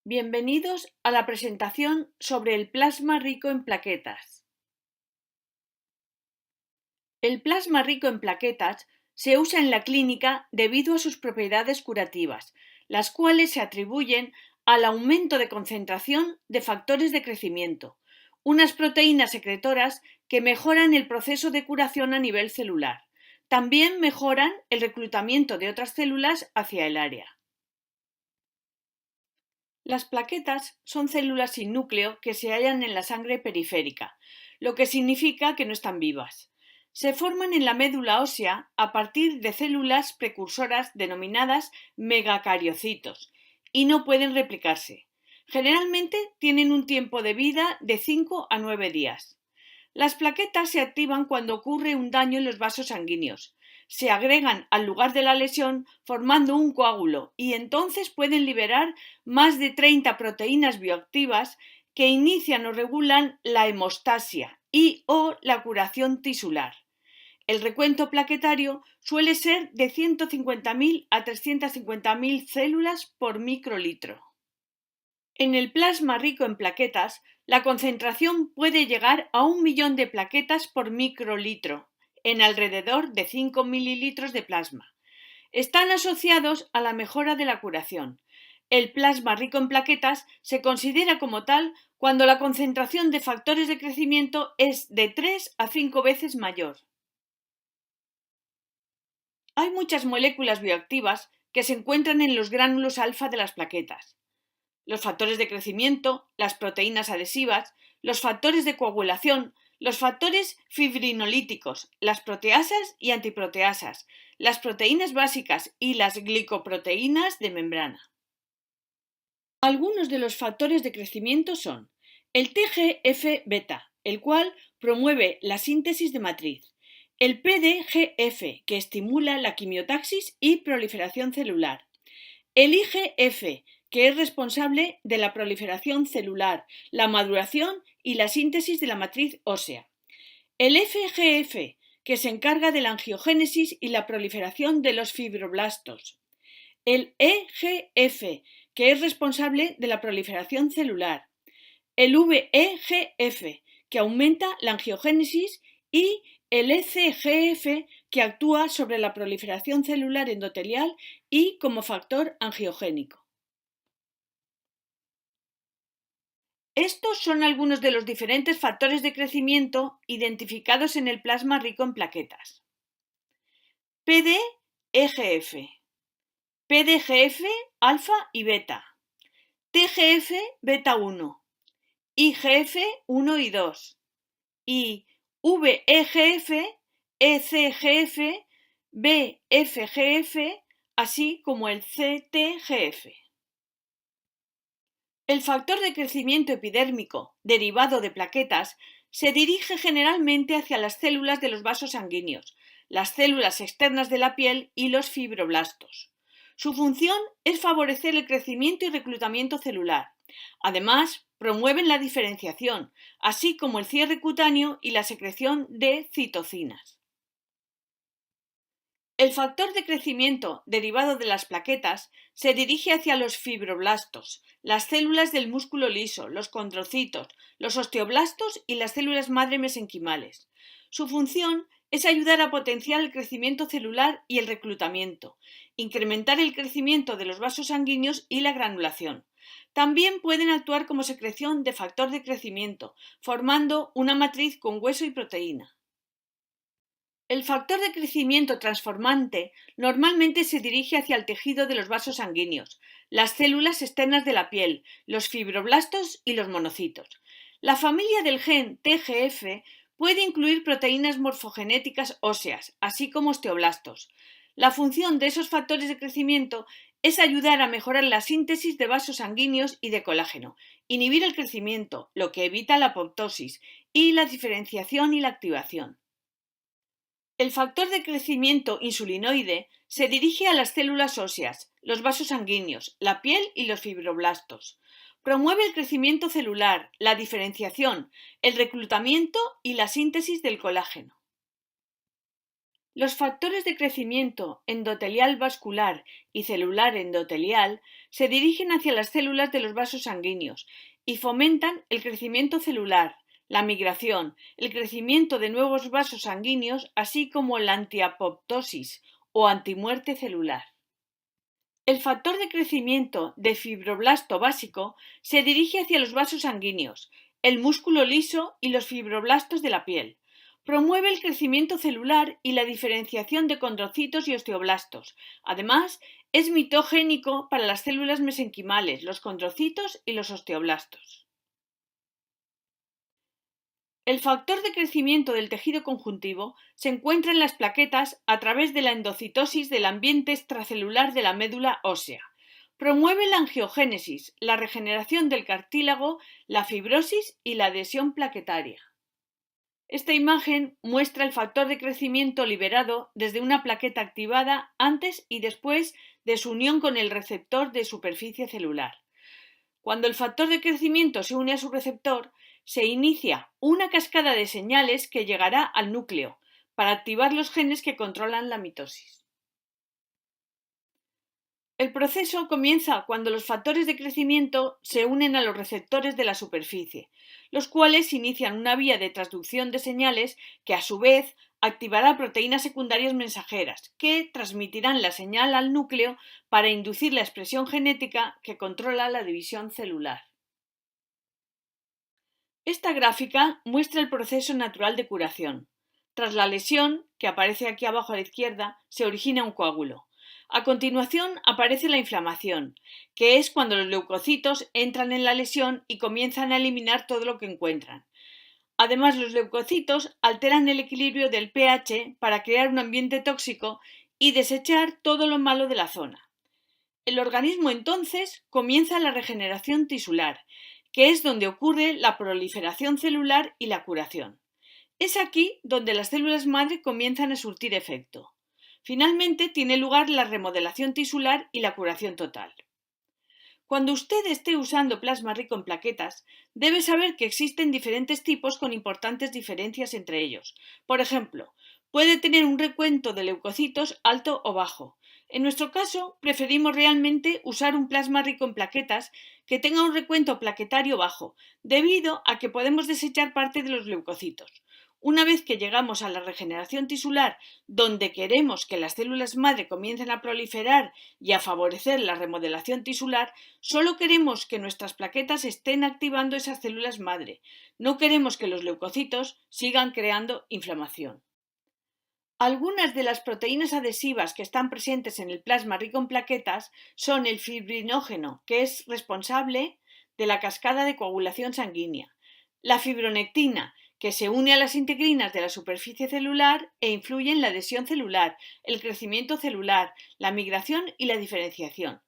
Bienvenidos a la presentación sobre el plasma rico en plaquetas. El plasma rico en plaquetas se usa en la clínica debido a sus propiedades curativas, las cuales se atribuyen al aumento de concentración de factores de crecimiento, unas proteínas secretoras que mejoran el proceso de curación a nivel celular. También mejoran el reclutamiento de otras células hacia el área. Las plaquetas son células sin núcleo que se hallan en la sangre periférica, lo que significa que no están vivas. Se forman en la médula ósea a partir de células precursoras denominadas megacariocitos y no pueden replicarse. Generalmente tienen un tiempo de vida de 5 a 9 días. Las plaquetas se activan cuando ocurre un daño en los vasos sanguíneos. Se agregan al lugar de la lesión formando un coágulo y entonces pueden liberar más de 30 proteínas bioactivas que inician o regulan la hemostasia y o la curación tisular. El recuento plaquetario suele ser de 150.000 a 350.000 células por microlitro. En el plasma rico en plaquetas, la concentración puede llegar a 1 millón de plaquetas por microlitro, en alrededor de 5 mililitros de plasma. Están asociados a la mejora de la curación. El plasma rico en plaquetas se considera como tal cuando la concentración de factores de crecimiento es de 3 a 5 veces mayor. Hay muchas moléculas bioactivas que se encuentran en los gránulos alfa de las plaquetas. Los factores de crecimiento, las proteínas adhesivas, los factores de coagulación, los factores fibrinolíticos, las proteasas y antiproteasas, las proteínas básicas y las glicoproteínas de membrana. Algunos de los factores de crecimiento son el TGF-beta, el cual promueve la síntesis de matriz, el PDGF, que estimula la quimiotaxis y proliferación celular, el IGF, que es responsable de la proliferación celular, la maduración y la síntesis de la matriz ósea. El FGF, que se encarga de la angiogénesis y la proliferación de los fibroblastos. El EGF, que es responsable de la proliferación celular. El VEGF, que aumenta la angiogénesis, y el ECGF, que actúa sobre la proliferación celular endotelial y como factor angiogénico. Estos son algunos de los diferentes factores de crecimiento identificados en el plasma rico en plaquetas. PDEGF, PDGF alfa y beta, TGF beta 1, IGF 1 y 2, y VEGF, ECGF, BFGF, así como el CTGF. El factor de crecimiento epidérmico, derivado de plaquetas, se dirige generalmente hacia las células de los vasos sanguíneos, las células externas de la piel y los fibroblastos. Su función es favorecer el crecimiento y reclutamiento celular. Además, promueven la diferenciación, así como el cierre cutáneo y la secreción de citocinas. El factor de crecimiento derivado de las plaquetas se dirige hacia los fibroblastos, las células del músculo liso, los condrocitos, los osteoblastos y las células madre mesenquimales. Su función es ayudar a potenciar el crecimiento celular y el reclutamiento, incrementar el crecimiento de los vasos sanguíneos y la granulación. También pueden actuar como secreción de factor de crecimiento, formando una matriz con hueso y proteína. El factor de crecimiento transformante normalmente se dirige hacia el tejido de los vasos sanguíneos, las células externas de la piel, los fibroblastos y los monocitos. La familia del gen TGF puede incluir proteínas morfogenéticas óseas, así como osteoblastos. La función de esos factores de crecimiento es ayudar a mejorar la síntesis de vasos sanguíneos y de colágeno, inhibir el crecimiento, lo que evita la apoptosis, y la diferenciación y la activación. El factor de crecimiento insulinoide se dirige a las células óseas, los vasos sanguíneos, la piel y los fibroblastos. Promueve el crecimiento celular, la diferenciación, el reclutamiento y la síntesis del colágeno. Los factores de crecimiento endotelial vascular y celular endotelial se dirigen hacia las células de los vasos sanguíneos y fomentan el crecimiento celular, la migración, el crecimiento de nuevos vasos sanguíneos, así como la antiapoptosis o antimuerte celular. El factor de crecimiento de fibroblasto básico se dirige hacia los vasos sanguíneos, el músculo liso y los fibroblastos de la piel. Promueve el crecimiento celular y la diferenciación de condrocitos y osteoblastos. Además, es mitogénico para las células mesenquimales, los condrocitos y los osteoblastos. El factor de crecimiento del tejido conjuntivo se encuentra en las plaquetas a través de la endocitosis del ambiente extracelular de la médula ósea. Promueve la angiogénesis, la regeneración del cartílago, la fibrosis y la adhesión plaquetaria. Esta imagen muestra el factor de crecimiento liberado desde una plaqueta activada antes y después de su unión con el receptor de superficie celular. Cuando el factor de crecimiento se une a su receptor, se inicia una cascada de señales que llegará al núcleo para activar los genes que controlan la mitosis. El proceso comienza cuando los factores de crecimiento se unen a los receptores de la superficie, los cuales inician una vía de transducción de señales que a su vez activará proteínas secundarias mensajeras que transmitirán la señal al núcleo para inducir la expresión genética que controla la división celular. Esta gráfica muestra el proceso natural de curación. Tras la lesión, que aparece aquí abajo a la izquierda, se origina un coágulo. A continuación aparece la inflamación, que es cuando los leucocitos entran en la lesión y comienzan a eliminar todo lo que encuentran. Además, los leucocitos alteran el equilibrio del pH para crear un ambiente tóxico y desechar todo lo malo de la zona. El organismo entonces comienza la regeneración tisular, que es donde ocurre la proliferación celular y la curación. Es aquí donde las células madre comienzan a surtir efecto. Finalmente tiene lugar la remodelación tisular y la curación total. Cuando usted esté usando plasma rico en plaquetas, debe saber que existen diferentes tipos con importantes diferencias entre ellos. Por ejemplo, puede tener un recuento de leucocitos alto o bajo. En nuestro caso, preferimos realmente usar un plasma rico en plaquetas que tenga un recuento plaquetario bajo, debido a que podemos desechar parte de los leucocitos. Una vez que llegamos a la regeneración tisular, donde queremos que las células madre comiencen a proliferar y a favorecer la remodelación tisular, solo queremos que nuestras plaquetas estén activando esas células madre. No queremos que los leucocitos sigan creando inflamación. Algunas de las proteínas adhesivas que están presentes en el plasma rico en plaquetas son el fibrinógeno, que es responsable de la cascada de coagulación sanguínea, la fibronectina, que se une a las integrinas de la superficie celular e influye en la adhesión celular, el crecimiento celular, la migración y la diferenciación,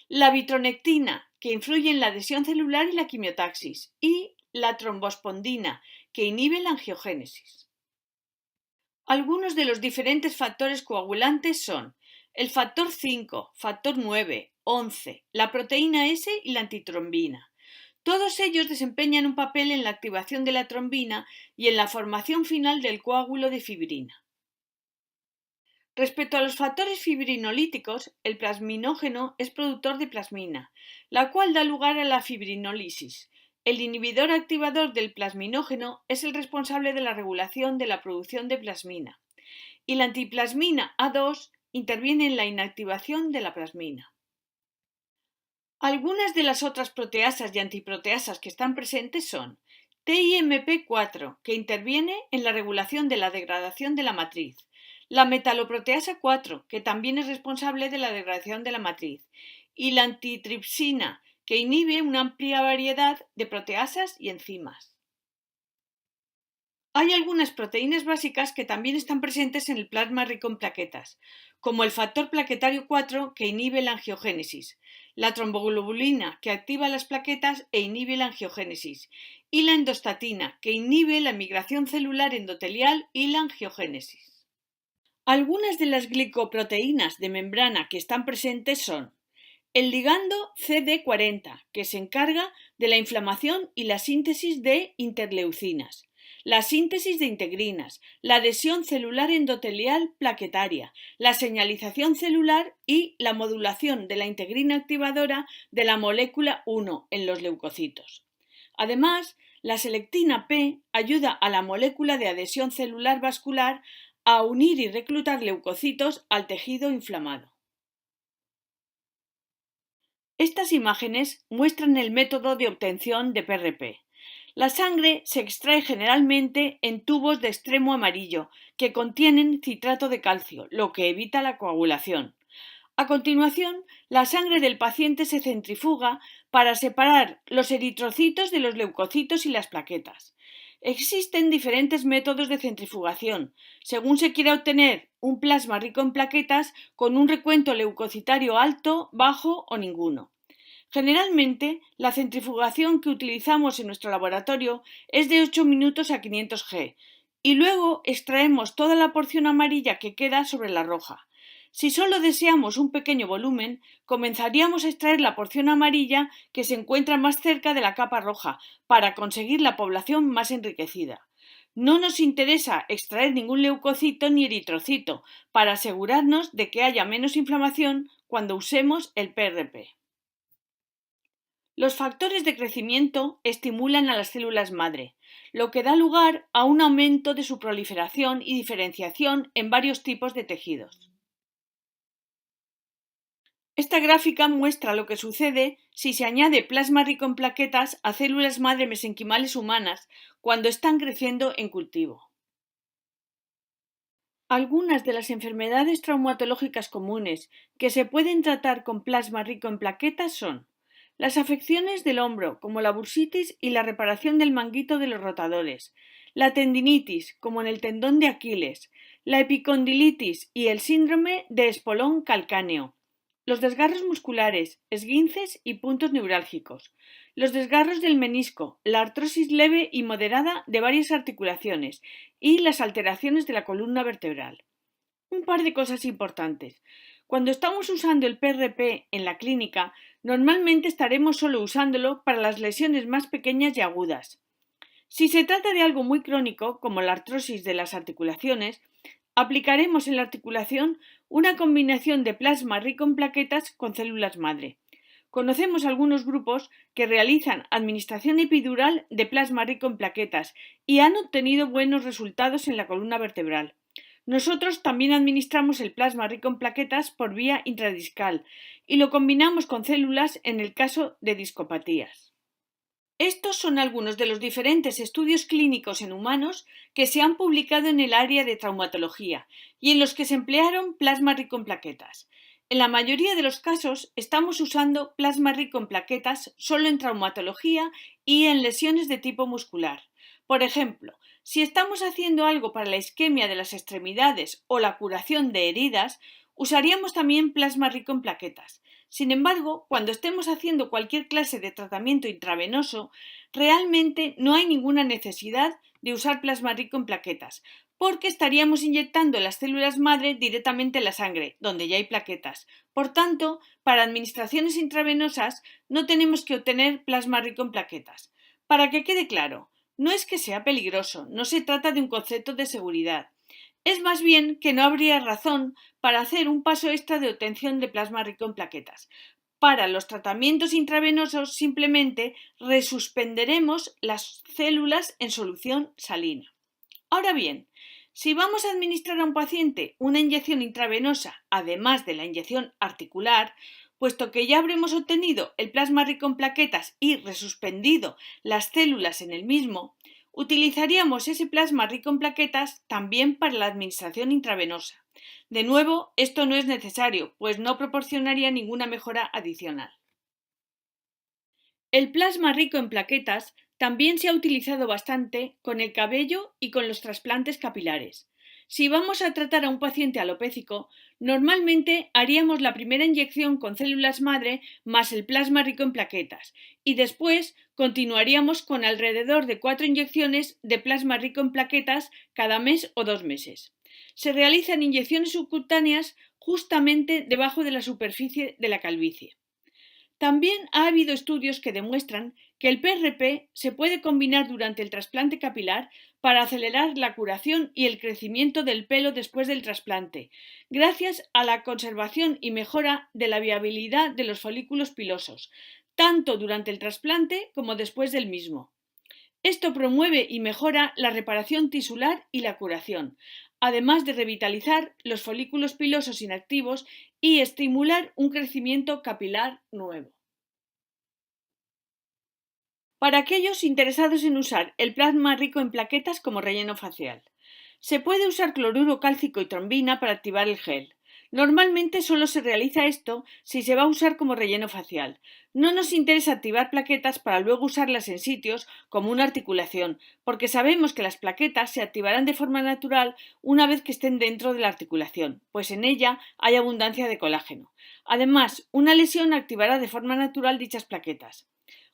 la vitronectina, que influye en la adhesión celular y la quimiotaxis, y la trombospondina, que inhibe la angiogénesis. Algunos de los diferentes factores coagulantes son el factor 5, factor 9, 11, la proteína S y la antitrombina. Todos ellos desempeñan un papel en la activación de la trombina y en la formación final del coágulo de fibrina. Respecto a los factores fibrinolíticos, el plasminógeno es productor de plasmina, la cual da lugar a la fibrinólisis. El inhibidor activador del plasminógeno es el responsable de la regulación de la producción de plasmina, y la antiplasmina A2 interviene en la inactivación de la plasmina. Algunas de las otras proteasas y antiproteasas que están presentes son TIMP4, que interviene en la regulación de la degradación de la matriz, la metaloproteasa 4, que también es responsable de la degradación de la matriz, y la antitripsina, que inhibe una amplia variedad de proteasas y enzimas. Hay algunas proteínas básicas que también están presentes en el plasma rico en plaquetas, como el factor plaquetario 4 que inhibe la angiogénesis, la tromboglobulina que activa las plaquetas e inhibe la angiogénesis, y la endostatina que inhibe la migración celular endotelial y la angiogénesis. Algunas de las glicoproteínas de membrana que están presentes son el ligando CD40, que se encarga de la inflamación y la síntesis de interleucinas, la síntesis de integrinas, la adhesión celular endotelial plaquetaria, la señalización celular y la modulación de la integrina activadora de la molécula 1 en los leucocitos. Además, la selectina P ayuda a la molécula de adhesión celular vascular a unir y reclutar leucocitos al tejido inflamado. Estas imágenes muestran el método de obtención de PRP. La sangre se extrae generalmente en tubos de extremo amarillo que contienen citrato de calcio, lo que evita la coagulación. A continuación, la sangre del paciente se centrifuga para separar los eritrocitos de los leucocitos y las plaquetas. Existen diferentes métodos de centrifugación, según se quiera obtener un plasma rico en plaquetas con un recuento leucocitario alto, bajo o ninguno. Generalmente, la centrifugación que utilizamos en nuestro laboratorio es de 8 minutos a 500 G y luego extraemos toda la porción amarilla que queda sobre la roja. Si solo deseamos un pequeño volumen, comenzaríamos a extraer la porción amarilla que se encuentra más cerca de la capa roja para conseguir la población más enriquecida. No nos interesa extraer ningún leucocito ni eritrocito para asegurarnos de que haya menos inflamación cuando usemos el PRP. Los factores de crecimiento estimulan a las células madre, lo que da lugar a un aumento de su proliferación y diferenciación en varios tipos de tejidos. Esta gráfica muestra lo que sucede si se añade plasma rico en plaquetas a células madre mesenquimales humanas cuando están creciendo en cultivo. Algunas de las enfermedades traumatológicas comunes que se pueden tratar con plasma rico en plaquetas son las afecciones del hombro, como la bursitis y la reparación del manguito de los rotadores, la tendinitis, como en el tendón de Aquiles, la epicondilitis y el síndrome de espolón calcáneo, los desgarros musculares, esguinces y puntos neurálgicos, los desgarros del menisco, la artrosis leve y moderada de varias articulaciones y las alteraciones de la columna vertebral. Un par de cosas importantes. Cuando estamos usando el PRP en la clínica, normalmente estaremos solo usándolo para las lesiones más pequeñas y agudas. Si se trata de algo muy crónico, como la artrosis de las articulaciones, aplicaremos en la articulación una combinación de plasma rico en plaquetas con células madre. Conocemos algunos grupos que realizan administración epidural de plasma rico en plaquetas y han obtenido buenos resultados en la columna vertebral. Nosotros también administramos el plasma rico en plaquetas por vía intradiscal y lo combinamos con células en el caso de discopatías. Estos son algunos de los diferentes estudios clínicos en humanos que se han publicado en el área de traumatología y en los que se emplearon plasma rico en plaquetas. En la mayoría de los casos estamos usando plasma rico en plaquetas solo en traumatología y en lesiones de tipo muscular. Por ejemplo, si estamos haciendo algo para la isquemia de las extremidades o la curación de heridas, usaríamos también plasma rico en plaquetas. Sin embargo, cuando estemos haciendo cualquier clase de tratamiento intravenoso, realmente no hay ninguna necesidad de usar plasma rico en plaquetas, porque estaríamos inyectando las células madre directamente en la sangre, donde ya hay plaquetas. Por tanto, para administraciones intravenosas no tenemos que obtener plasma rico en plaquetas. Para que quede claro, no es que sea peligroso, no se trata de un concepto de seguridad. Es más bien que no habría razón para hacer un paso extra de obtención de plasma rico en plaquetas. Para los tratamientos intravenosos simplemente resuspenderemos las células en solución salina. Ahora bien, si vamos a administrar a un paciente una inyección intravenosa, además de la inyección articular, puesto que ya habremos obtenido el plasma rico en plaquetas y resuspendido las células en el mismo, utilizaríamos ese plasma rico en plaquetas también para la administración intravenosa. De nuevo, esto no es necesario, pues no proporcionaría ninguna mejora adicional. El plasma rico en plaquetas también se ha utilizado bastante con el cabello y con los trasplantes capilares. Si vamos a tratar a un paciente alopécico, normalmente haríamos la primera inyección con células madre más el plasma rico en plaquetas y después continuaríamos con alrededor de 4 inyecciones de plasma rico en plaquetas cada mes o 2 meses. Se realizan inyecciones subcutáneas justamente debajo de la superficie de la calvicie. También ha habido estudios que demuestran que el PRP se puede combinar durante el trasplante capilar para acelerar la curación y el crecimiento del pelo después del trasplante, gracias a la conservación y mejora de la viabilidad de los folículos pilosos, tanto durante el trasplante como después del mismo. Esto promueve y mejora la reparación tisular y la curación, además de revitalizar los folículos pilosos inactivos y estimular un crecimiento capilar nuevo. Para aquellos interesados en usar el plasma rico en plaquetas como relleno facial, se puede usar cloruro cálcico y trombina para activar el gel. Normalmente solo se realiza esto si se va a usar como relleno facial. No nos interesa activar plaquetas para luego usarlas en sitios como una articulación, porque sabemos que las plaquetas se activarán de forma natural una vez que estén dentro de la articulación, pues en ella hay abundancia de colágeno. Además, una lesión activará de forma natural dichas plaquetas.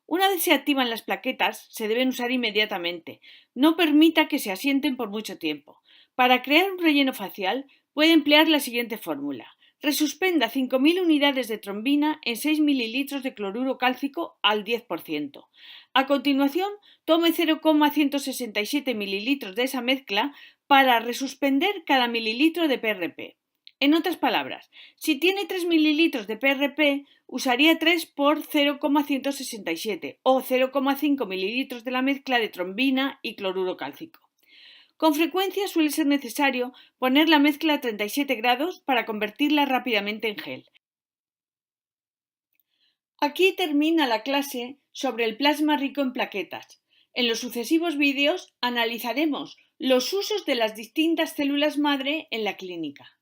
Una vez se activan las plaquetas, se deben usar inmediatamente. No permita que se asienten por mucho tiempo. Para crear un relleno facial, puede emplear la siguiente fórmula. Resuspenda 5.000 unidades de trombina en 6 mililitros de cloruro cálcico al 10%. A continuación, tome 0,167 mililitros de esa mezcla para resuspender cada mililitro de PRP. En otras palabras, si tiene 3 mililitros de PRP, usaría 3 por 0,167 o 0,5 mililitros de la mezcla de trombina y cloruro cálcico. Con frecuencia suele ser necesario poner la mezcla a 37 grados para convertirla rápidamente en gel. Aquí termina la clase sobre el plasma rico en plaquetas. En los sucesivos vídeos analizaremos los usos de las distintas células madre en la clínica.